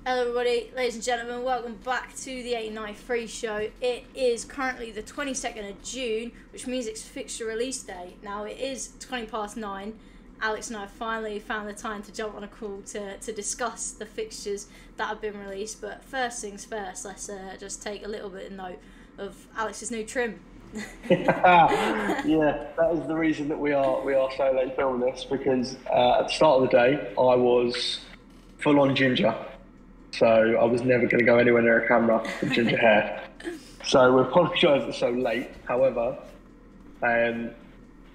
Hello everybody, ladies and gentlemen, welcome back to the 89.3 show. It is currently the 22nd of June, which means it's fixture release day. Now it is 20 past 9. Alex and I finally found the time to jump on a call to discuss the fixtures that have been released. But first things first, let's just take a little bit of note of Alex's new trim. Yeah, that is the reason that we are so late filming this, because at the start of the day I was full on ginger. So I was never going to go anywhere near a camera with ginger hair. So we apologise it's so late. However, I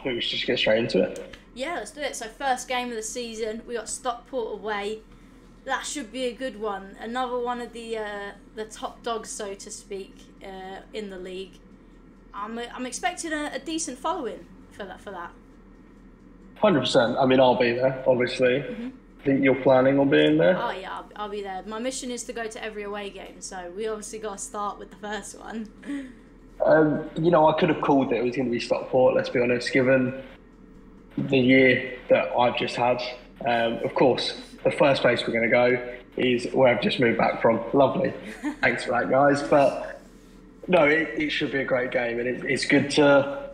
think we should just get straight into it. Yeah, let's do it. So first game of the season, we got Stockport away. That should be a good one. Another one of the top dogs, so to speak, in the league. I'm expecting a decent following for that. 100%. I mean, I'll be there, obviously. Mm-hmm. I think you're planning on being there? Oh yeah, I'll be there. My mission is to go to every away game, so we obviously got to start with the first one. I could have called it was going to be Stockport, let's be honest, given the year that I've just had. Of course, the first place we're going to go is where I've just moved back from. Lovely. Thanks for that, guys. But no, it should be a great game, and it's good to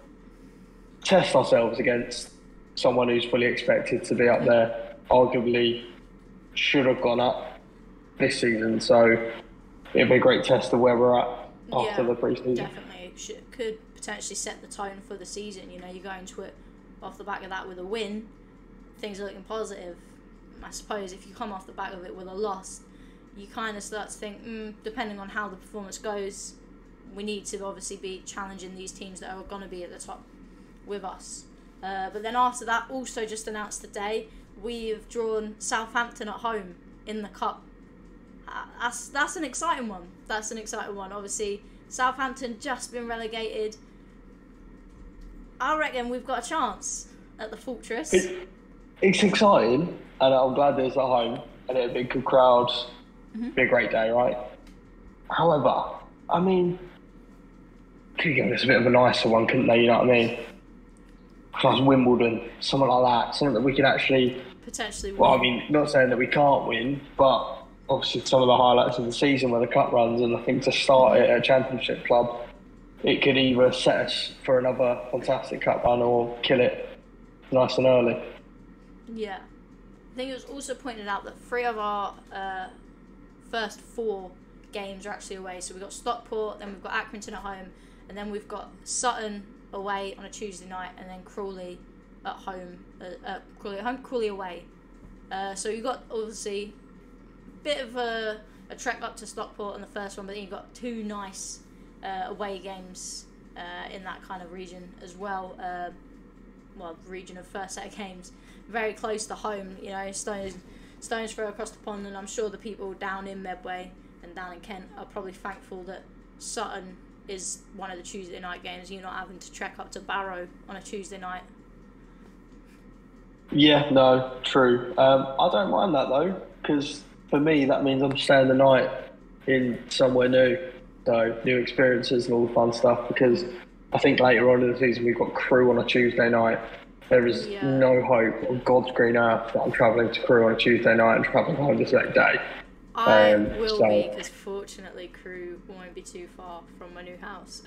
test ourselves against someone who's fully expected to be up there. Arguably should have gone up this season, so it'll be a great test of where we're at after the pre-season. Definitely could potentially set the tone for the season. You know, you're going to it off the back of that with a win, things are looking positive. I suppose if you come off the back of it with a loss, you kind of start to think, depending on how the performance goes, we need to obviously be challenging these teams that are going to be at the top with us. But then after that, also just announced today, we've drawn Southampton at home in the cup. That's an exciting one. Obviously, Southampton just been relegated. I reckon we've got a chance at the Fortress. It's exciting, and I'm glad that it's at home, and it'll be a good crowd. Mm-hmm. Be a great day, right? However, I mean, could give us a bit of a nicer one, couldn't they? You know what I mean? Plus Wimbledon, something like that, something that we could actually potentially win. Well, I mean, not saying that we can't win, but obviously some of the highlights of the season where the cup runs, and I think to start it at a championship club, it could either set us for another fantastic cup run or kill it nice and early. Yeah. I think it was also pointed out that 3 of our first 4 games are actually away. So we've got Stockport, then we've got Accrington at home, and then we've got Sutton away on a Tuesday night, and then Crawley at home, Crawley away. So you've got obviously a bit of a trek up to Stockport in the first one, but then you've got 2 nice away games in that kind of region as well. Region of first set of games, very close to home. You know, stones throw across the pond, and I'm sure the people down in Medway and down in Kent are probably thankful that Sutton is one of the Tuesday night games. You're not having to trek up to Barrow on a Tuesday night. Yeah, no, true. I don't mind that though, because for me that means I'm staying the night in somewhere new, so new experiences and all the fun stuff. Because I think later on in the season we've got Crewe on a Tuesday night. There is no hope on God's green earth that I'm travelling to Crewe on a Tuesday night and travelling home the next day. I will be, because fortunately Crewe won't be too far from my new house.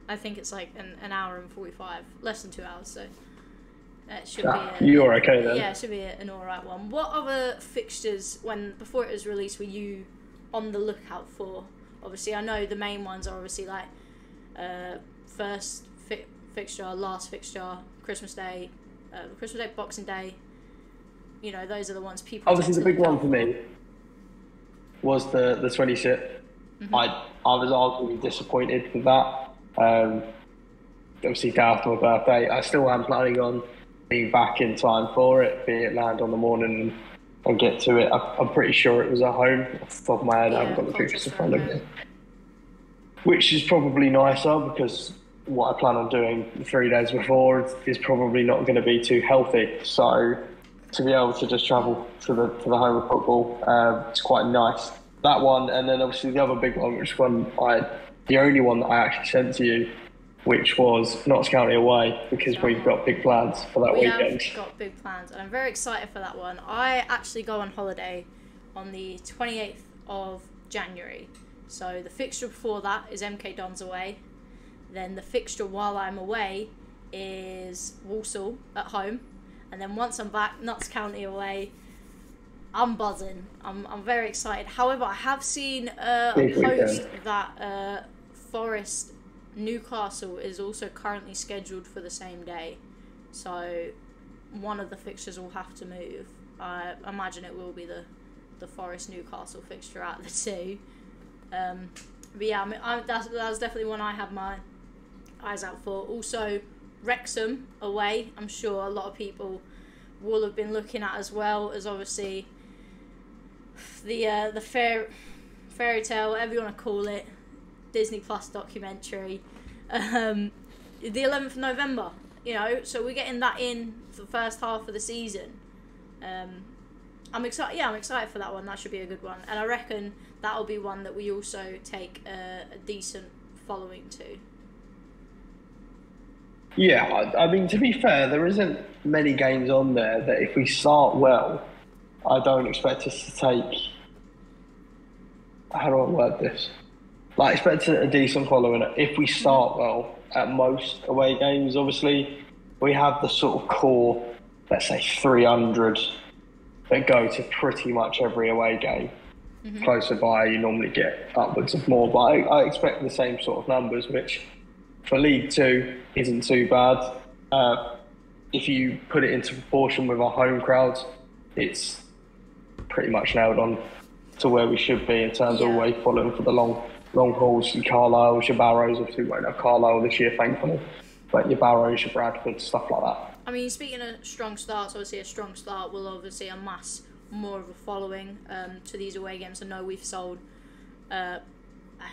I think it's like an hour and 45, less than 2 hours, so it should be you're okay then. Yeah, it should be an alright one. What other fixtures, before it was released, were you on the lookout for? Obviously, I know the main ones are obviously like first fixture, last fixture, Christmas Day, Boxing Day. You know, those are the ones people. Obviously, the big one for me was the 26th. Mm-hmm. I was arguably disappointed with that. Obviously, day after my birthday, I still am planning on being back in time for it, be it land on the morning and get to it. I'm pretty sure it was at home. Off the top of my head, I haven't got the pictures in front of me. Which is probably nicer, because what I plan on doing the 3 days before is probably not going to be too healthy. So to be able to just travel to the home of football, it's quite nice. That one, and then obviously the other big one, which one the only one that I actually sent to you, which was Notts County away, because we've got big plans for that weekend. We've got big plans, and I'm very excited for that one. I actually go on holiday on the 28th of January. So the fixture before that is MK Dons away. Then the fixture while I'm away is Walsall at home. And then once I'm back, Notts County away. I'm buzzing. I'm very excited. However, I have seen a post that Forest Newcastle is also currently scheduled for the same day. So one of the fixtures will have to move. I imagine it will be the Forest Newcastle fixture out of the two. But yeah, that's definitely one I have my eyes out for. Also, Wrexham away. I'm sure a lot of people will have been looking at as well, as obviously the fairy tale, whatever you want to call it, Disney Plus documentary, the 11th of November. You know, so we're getting that in for the first half of the season. I'm excited. Yeah, I'm excited for that one. That should be a good one, and I reckon that'll be one that we also take a decent following to. Yeah, I mean, to be fair, there isn't many games on there that if we start well, I don't expect us to take. How do I word this? Like, expect a decent following if we start well at most away games. Obviously, we have the sort of core, let's say 300, that go to pretty much every away game. Mm-hmm. Closer by, you normally get upwards of more, but I expect the same sort of numbers, which for League Two isn't too bad. If you put it into proportion with our home crowds, it's pretty much nailed on to where we should be in terms of away following for the long hauls. Your Carlisle, your Barrows, obviously we won't have Carlisle this year, thankfully, but your Barrows, your Bradford, stuff like that. I mean, speaking of strong starts, obviously a strong start will obviously amass more of a following to these away games. I know we've sold a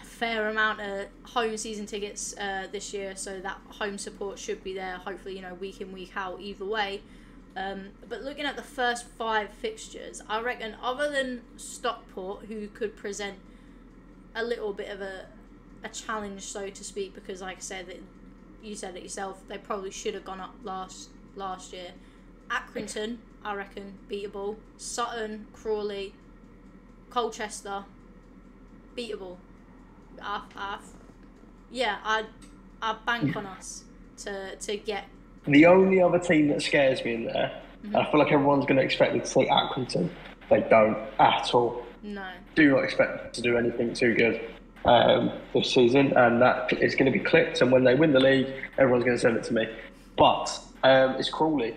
fair amount of home season tickets this year, so that home support should be there, hopefully, you know, week in, week out, either way. But looking at the first 5 fixtures, I reckon other than Stockport, who could present a little bit of a challenge, so to speak, because like I said, you said it yourself, they probably should have gone up last year. Accrington, I reckon, beatable. Sutton, Crawley, Colchester, beatable. I bank on us to get. The only other team that scares me in there, and I feel like everyone's going to expect them to take Accrington. They don't at all. No. Do not expect them to do anything too good this season, and that is going to be clipped. And when they win the league, everyone's going to send it to me. But it's Crawley.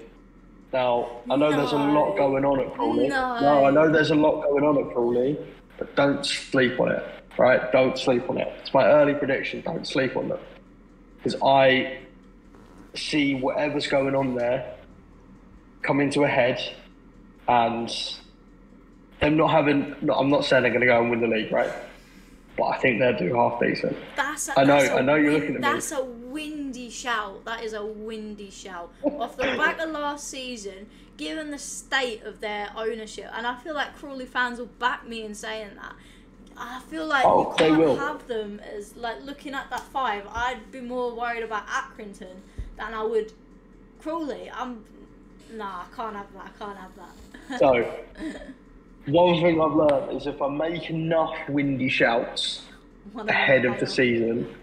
Now, I know there's a lot going on at Crawley. No, I know there's a lot going on at Crawley, but don't sleep on it, right? Don't sleep on it. It's my early prediction. Don't sleep on them. Because I see whatever's going on there coming to a head, and them not having. I'm not saying they're going to go and win the league, right? But I think they'll do half decent. I know you're looking at me. That's a windy shout. That is a windy shout. Off the back of last season, given the state of their ownership, and I feel like Crawley fans will back me in saying that. I feel like you can't have them as, like, looking at that 5, I'd be more worried about Accrington than I would Crawley. I can't have that. So, one thing I've learned is if I make enough windy shouts ahead of the season,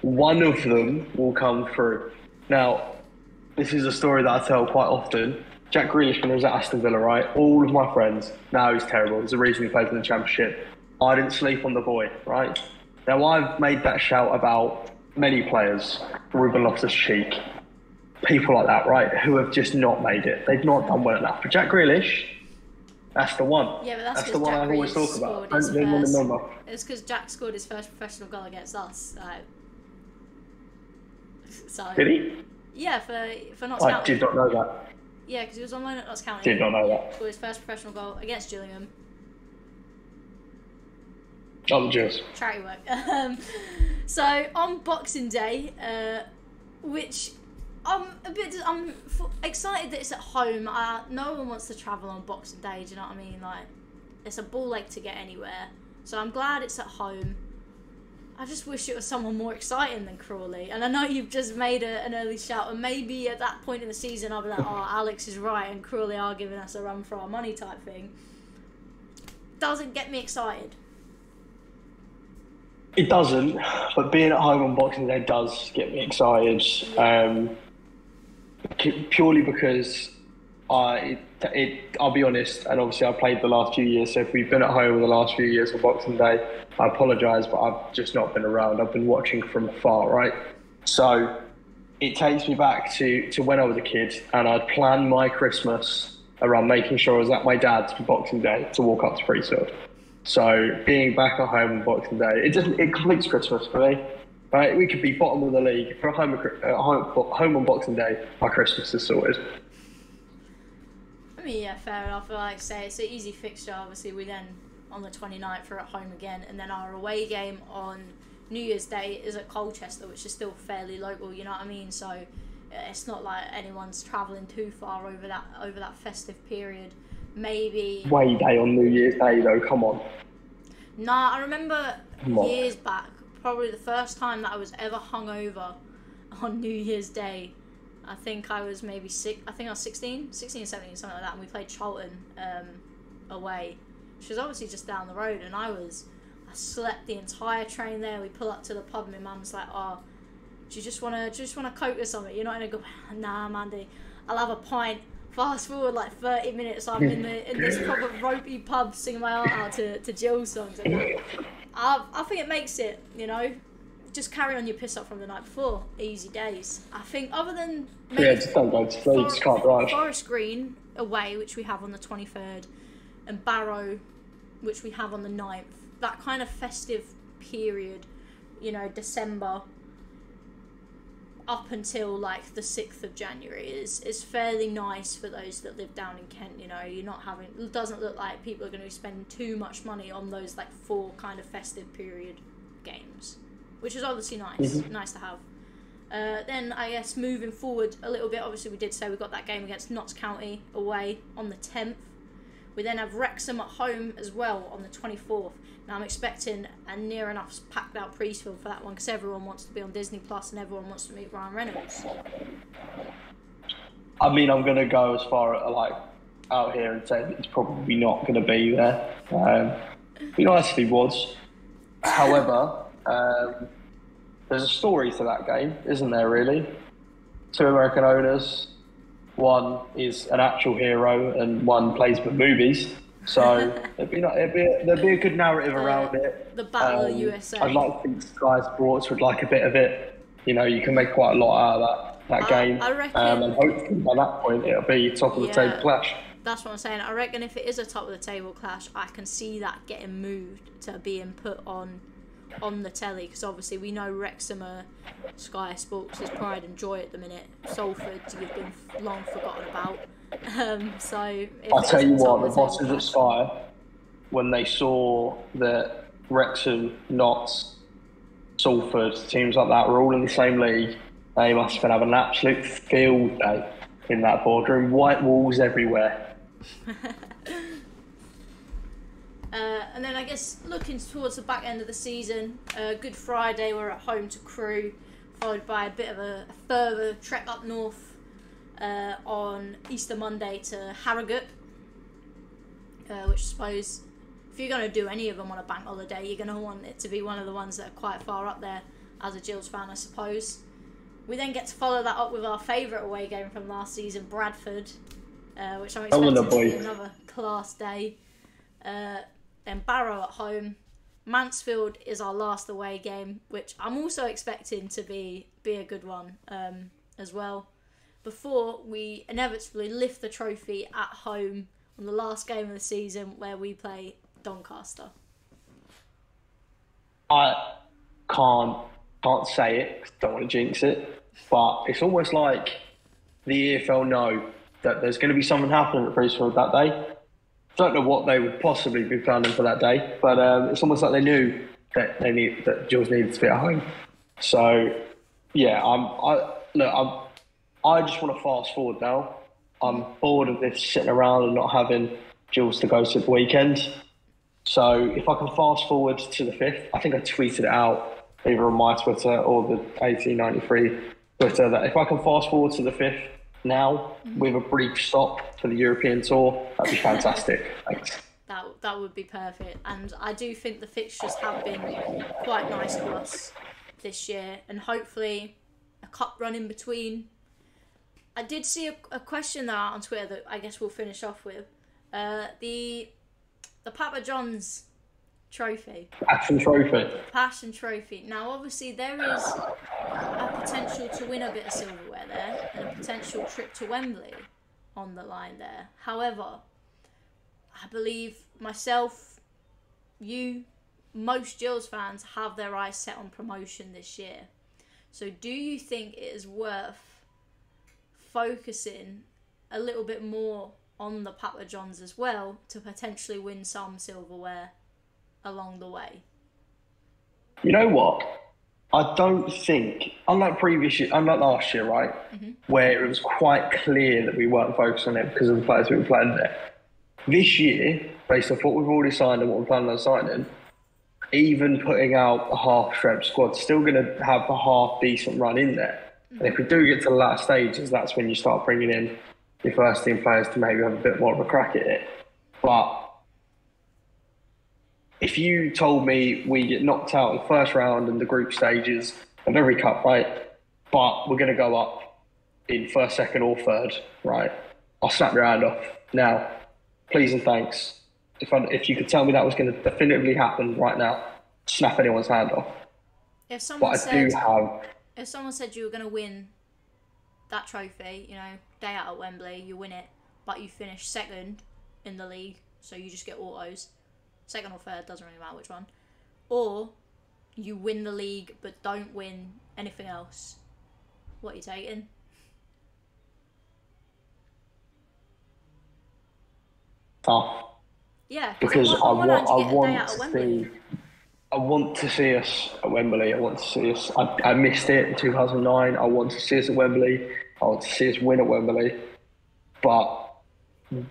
one of them will come through. Now, this is a story that I tell quite often. Jack Grealish, when he was at Aston Villa, right? All of my friends, now he's terrible. There's a reason he plays in the Championship. I didn't sleep on the boy, right? Now, I've made that shout about many players, Ruben Loftus-Cheek, people like that, right, who have just not made it. They've not done well enough. But Jack Grealish, that's the one. Yeah, but that's the one I always talk about. It's because Jack scored his first professional goal against us. So. Did he? Yeah, for Notts County. I did not know that. Yeah, because he was on loan at Notts County. Did not know that. Scored his first professional goal against Gillingham. Just charity work. So on Boxing Day, which I'm excited that it's at home. No one wants to travel on Boxing Day. Do you know what I mean? Like, it's a ball ache to get anywhere. So I'm glad it's at home. I just wish it was someone more exciting than Crawley. And I know you've just made an early shout, and maybe at that point in the season I'll be like, oh, Alex is right, and Crawley are giving us a run for our money type thing. Doesn't get me excited. It doesn't, but being at home on Boxing Day does get me excited. Purely because I'll be honest, and obviously I've played the last few years, so if we've been at home the last few years on Boxing Day, I apologise, but I've just not been around. I've been watching from afar, right? So it takes me back to when I was a kid, and I'd plan my Christmas around making sure I was at my dad's for Boxing Day to walk up to Priestfield. So being back at home on Boxing Day, it completes Christmas for me. Right? We could be bottom of the league. If we're home on Boxing Day, my Christmas is sorted. I mean, yeah, fair enough. Like I say, it's an easy fixture. Obviously, we then, on the 29th, are at home again. And then our away game on New Year's Day is at Colchester, which is still fairly local, you know what I mean? So it's not like anyone's travelling too far over that festive period. Maybe... Away day on New Year's Day, though, come on. Nah, I remember years back, probably the first time that I was ever hungover on New Year's Day. I think I was maybe 16, 17, something like that, and we played Charlton away, which was obviously just down the road, and I slept the entire train there. We pull up to the pub, and my mum's like, "Oh, do you just wanna coke or something? You're not gonna go?" Nah, Mandy, I'll have a pint. Fast forward like 30 minutes, I'm in this proper ropey pub singing my heart out to Jill songs. And I think it makes it, you know, just carry on your piss up from the night before. Easy days. I think other than maybe just don't go to sleep, just can't drive. Forest Green away, which we have on the 23rd, and Barrow, which we have on the 9th. That kind of festive period, you know, December up until like the 6th of January is fairly nice for those that live down in Kent. You know, it doesn't look like people are going to be spending too much money on those like 4 kind of festive period games, which is obviously nice. Nice to have. Then I guess moving forward a little bit, obviously we did say we got that game against Notts County away on the 10th. We then have Wrexham at home as well on the 24th. Now I'm expecting a near enough packed out Priestfield for that one, because everyone wants to be on Disney Plus and everyone wants to meet Ryan Reynolds. I mean, I'm going to go as far like out here and say that it's probably not going to be there. It'd be nice if he was. However, there's a story to that game, isn't there, really? 2 American owners. One is an actual hero and one plays with movies. So there'd be a good narrative around it. The Battle of USA. I'd like to think Sky Sports would like a bit of it. You know, you can make quite a lot out of that game. I reckon, and hopefully by that point it'll be top of the table clash. That's what I'm saying. I reckon if it is a top of the table clash, I can see that getting moved to being put on the telly, because obviously we know Wrexham are Sky Sports' pride and joy at the minute. Salford, you've been long forgotten about. So I'll tell you what, the bosses at Sky, when they saw that Wrexham, Notts, Salford, teams like that were all in the same league, they must have been having an absolute field day in that boardroom. White walls everywhere. And then I guess looking towards the back end of the season, Good Friday we're at home to Crewe, followed by a bit of a further trek up north on Easter Monday to Harrogate, which I suppose if you're going to do any of them on a bank holiday, you're going to want it to be one of the ones that are quite far up there, as a Gills fan I suppose. We then get to follow that up with our favourite away game from last season, Bradford, which I'm expecting to be another class day. Then Barrow at home. Mansfield is our last away game, which I'm also expecting to be a good one as well, before we inevitably lift the trophy at home on the last game of the season, where we play Doncaster. I can't say it, 'cause I don't want to jinx it, but it's almost like the EFL know that there's going to be something happening at Priestfield that day. Don't know what they would possibly be planning for that day, but it's almost like they knew that that Gills needed to be at home. So yeah, I just want to fast forward now. I'm bored of this sitting around and not having Gills to go to the weekend. So if I can fast forward to the 5th, I think I tweeted it out either on my Twitter or the 1893 Twitter, that if I can fast forward to the 5th now with a brief stop for the European tour, that'd be fantastic. Thanks. that would be perfect. And I do think the fixtures have been quite nice to us this year, and hopefully a cup run in between. I did see a question there on Twitter that I guess we'll finish off with. The Papa John's trophy. Passion trophy. Now, obviously, there is a potential to win a bit of silverware there, and a potential trip to Wembley on the line there. However, I believe myself, you, most Gills fans have their eyes set on promotion this year. So do you think it is worth focusing a little bit more on the Papa Johns as well to potentially win some silverware along the way? You know what? I don't think, unlike last year, right, where it was quite clear that we weren't focused on it because of the players we were playing there. This year, based on what we've already signed and what we're planning on signing, even putting out a half-strength squad, still going to have a half-decent run in there. And if we do get to the last stages, that's when you start bringing in your first-team players to maybe have a bit more of a crack at it. But if you told me we get knocked out in the first round in the group stages of every cup, right, but we're going to go up in first, second or third, right, I'll snap your hand off. Now, please and thanks. If you could tell me that was going to definitively happen right now, snap anyone's hand off. If someone said you were going to win that trophy, you know, day out at Wembley, you win it, but you finish second in the league, so you just get autos. Second or third, doesn't really matter which one. Or you win the league but don't win anything else. What are you taking? Tough. Yeah, because I want to see us at Wembley. I want to see us. I missed it in 2009. I want to see us at Wembley. I want to see us win at Wembley. But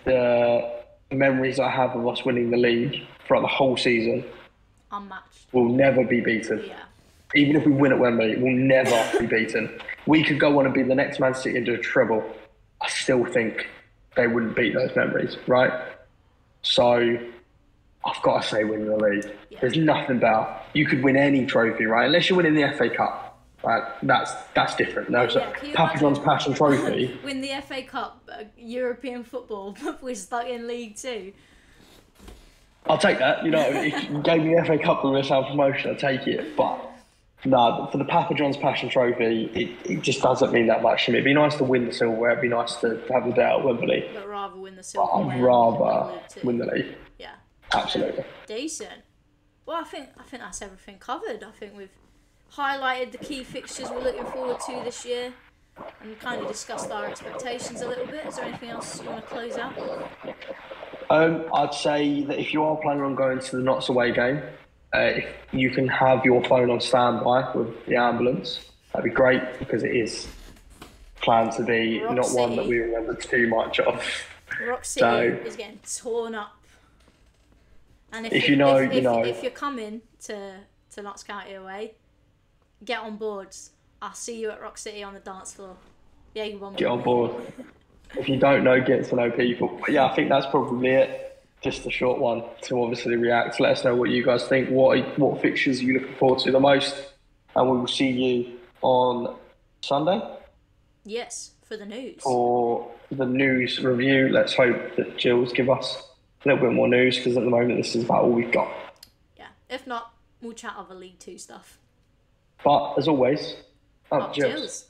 the memories I have of us winning the league throughout the whole season, unmatched, will never be beaten. Yeah. Even if we win at Wembley, it will never be beaten. We could go on and be the next Man City and do a treble. I still think they wouldn't beat those memories, right? So I've got to say winning the league. Yeah. There's nothing better. You could win any trophy, right? Unless you're winning the FA Cup, right? That's different. No, so Papa John's Passion Trophy. Win the FA Cup, European football, we're stuck in League 2. I'll take that. You know, if you gave me the FA Cup with a promotion, I'll take it. But no, for the Papa John's Passion Trophy, it just doesn't mean that much to me. It'd be nice to win the silverware. It'd be nice to have the day at Wembley. But rather win the silverware. I'd rather win the league. Yeah. Absolutely. Decent. Well, I think that's everything covered. I think we've highlighted the key fixtures we're looking forward to this year and kind of discussed our expectations a little bit. Is there anything else you want to close out? I'd say that if you are planning on going to the Notts away game, if you can have your phone on standby with the ambulance, that'd be great, because it is planned to be not one that we remember too much of. Rock City is getting torn up. And if you're coming to Notts County away, get on board. I'll see you at Rock City on the dance floor. Yeah, you want. Get on board. If you don't know, get to know people. But yeah, I think that's probably it. Just a short one to obviously react. Let us know what you guys think. What fixtures are you looking forward to the most? And we will see you on Sunday. Yes, for the news. For the news review. Let's hope that Gills give us a little bit more news, because at the moment this is about all we've got. Yeah, if not, we'll chat other League 2 stuff. But as always, up Gills.